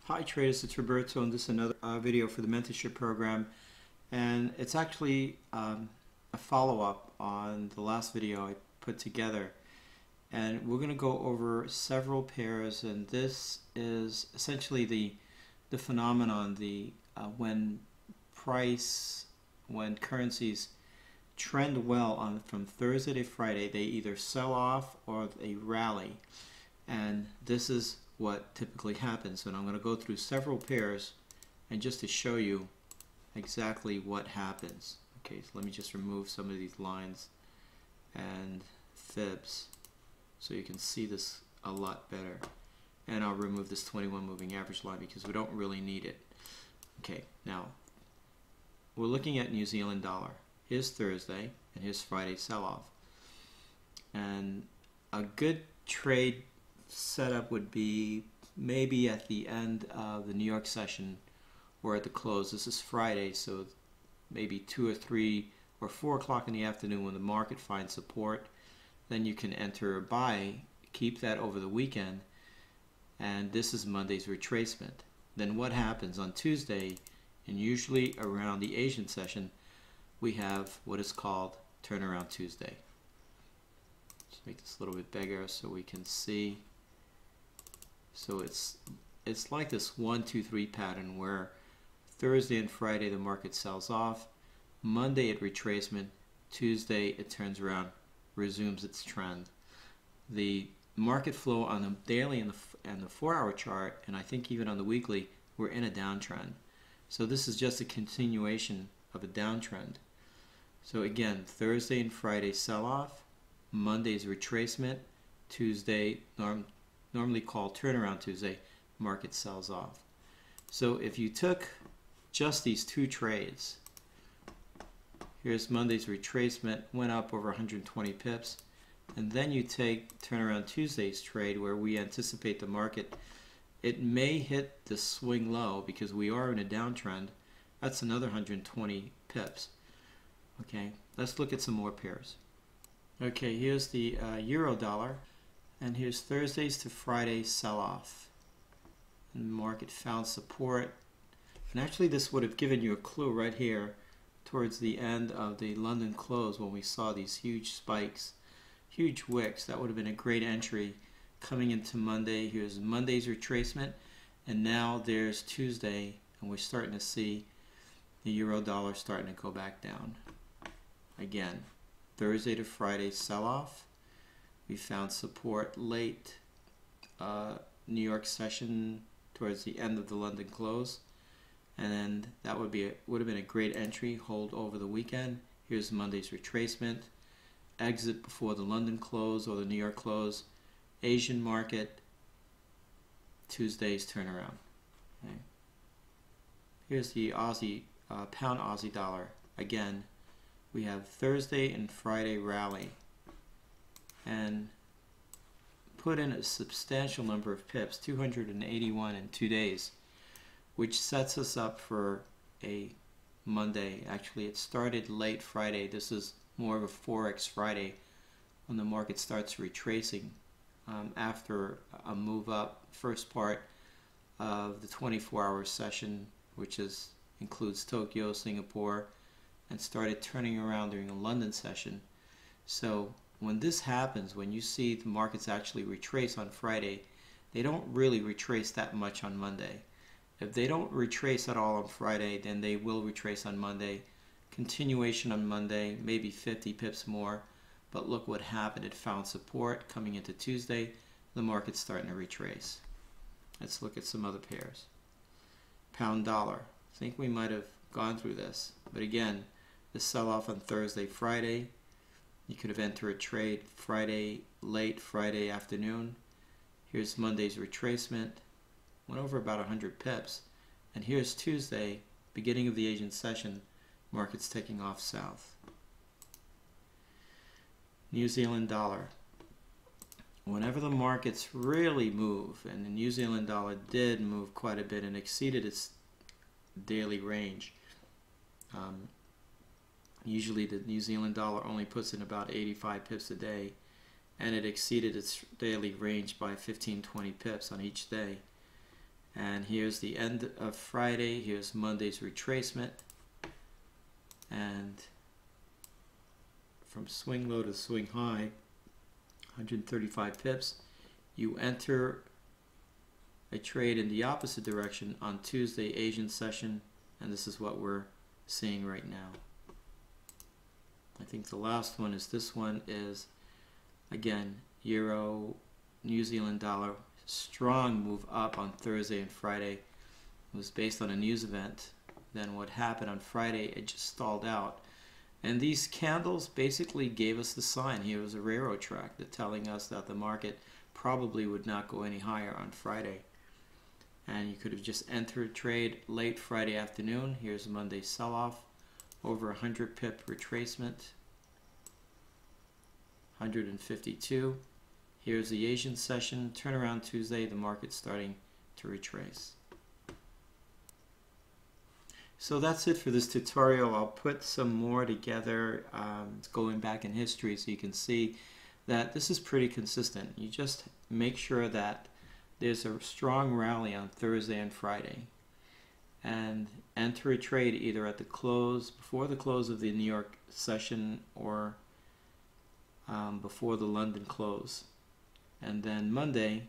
Hi traders, it's Roberto, and this is another video for the mentorship program, and it's actually a follow-up on the last video I put together, and we're going to go over several pairs, and this is essentially the phenomenon when currencies trend well from Thursday to Friday, they either sell off or they rally, and this is what typically happens. And I'm going to go through several pairs and just to show you exactly what happens. Okay, so let me just remove some of these lines and fibs so you can see this a lot better. And I'll remove this 21 moving average line because we don't really need it. Okay, now we're looking at New Zealand dollar. Here's Thursday and here's Friday sell-off. And a good trade setup would be maybe at the end of the New York session or at the close. This is Friday, so maybe 2 or 3 or 4 o'clock in the afternoon when the market finds support. Then you can enter a buy, keep that over the weekend, and this is Monday's retracement. Then what happens on Tuesday, and usually around the Asian session, we have what is called Turnaround Tuesday. Let's make this a little bit bigger so we can see. So it's like this 1, 2, 3 pattern where Thursday and Friday the market sells off, Monday at retracement, Tuesday it turns around, resumes its trend. The market flow on the daily and the 4-hour chart, and I think even on the weekly, we're in a downtrend. So this is just a continuation of a downtrend. So again, Thursday and Friday sell off, Monday's retracement, Tuesday normally called Turnaround Tuesday, market sells off. So if you took just these 2 trades, here's Monday's retracement, went up over 120 pips, and then you take Turnaround Tuesday's trade where we anticipate the market, it may hit the swing low because we are in a downtrend. That's another 120 pips. Okay, let's look at some more pairs. Okay, here's the euro dollar. And here's Thursdays to Friday sell-off. And the market found support. And actually this would have given you a clue right here towards the end of the London close when we saw these huge spikes, huge wicks. That would have been a great entry coming into Monday. Here's Monday's retracement. And now there's Tuesday. And we're starting to see the euro dollar starting to go back down. Again, Thursday to Friday sell-off. We found support late New York session towards the end of the London close, and then that would have been a great entry, hold over the weekend. Here's Monday's retracement, exit before the London close or the New York close, Asian market, Tuesday's turnaround. Okay. Here's the Aussie pound Aussie dollar. Again, we have Thursday and Friday rally, and put in a substantial number of pips, 281 in 2 days, which sets us up for a Monday. Actually, it started late Friday. This is more of a Forex Friday when the market starts retracing after a move up, first part of the 24-hour session, which includes Tokyo, Singapore, and started turning around during the London session. So when this happens, when you see the markets actually retrace on Friday, they don't really retrace that much on Monday. If they don't retrace at all on Friday, then they will retrace on Monday. Continuation on Monday, maybe 50 pips more. But look what happened. It found support coming into Tuesday. The market's starting to retrace. Let's look at some other pairs. Pound dollar. I think we might have gone through this. But again, the sell-off on Thursday, Friday. You could have entered a trade late Friday afternoon. Here's Monday's retracement. Went over about 100 pips. And here's Tuesday, beginning of the Asian session, market's taking off south. New Zealand dollar. Whenever the markets really move, and the New Zealand dollar did move quite a bit and exceeded its daily range. Usually the New Zealand dollar only puts in about 85 pips a day, and it exceeded its daily range by 15-20 pips on each day. And here's the end of Friday. Here's Monday's retracement. And from swing low to swing high, 135 pips. You enter a trade in the opposite direction on Tuesday, Asian session, and this is what we're seeing right now. I think the last one is this one is, again, Euro, New Zealand dollar, strong move up on Thursday and Friday. It was based on a news event. Then what happened on Friday, it just stalled out. And these candles basically gave us the sign. Here was a railroad track that telling us that the market probably would not go any higher on Friday. And you could have just entered a trade late Friday afternoon. Here's Monday's sell-off. Over 100 pip retracement. 152. Here's the Asian session. Turnaround Tuesday. The market's starting to retrace. So that's it for this tutorial. I'll put some more together going back in history so you can see that this is pretty consistent. You just make sure that there's a strong rally on Thursday and Friday and enter a trade either at the close, before the close of the New York session, or before the London close. And then Monday,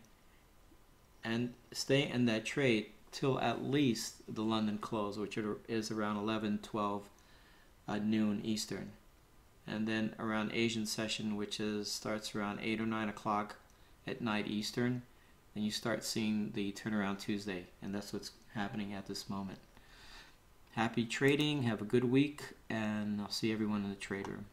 and stay in that trade till at least the London close, which is around 11-12 noon Eastern. And then around Asian session, which starts around 8 or 9 o'clock at night Eastern, and you start seeing the turnaround Tuesday, and that's what's happening at this moment. Happy trading, have a good week, and I'll see everyone in the trade room.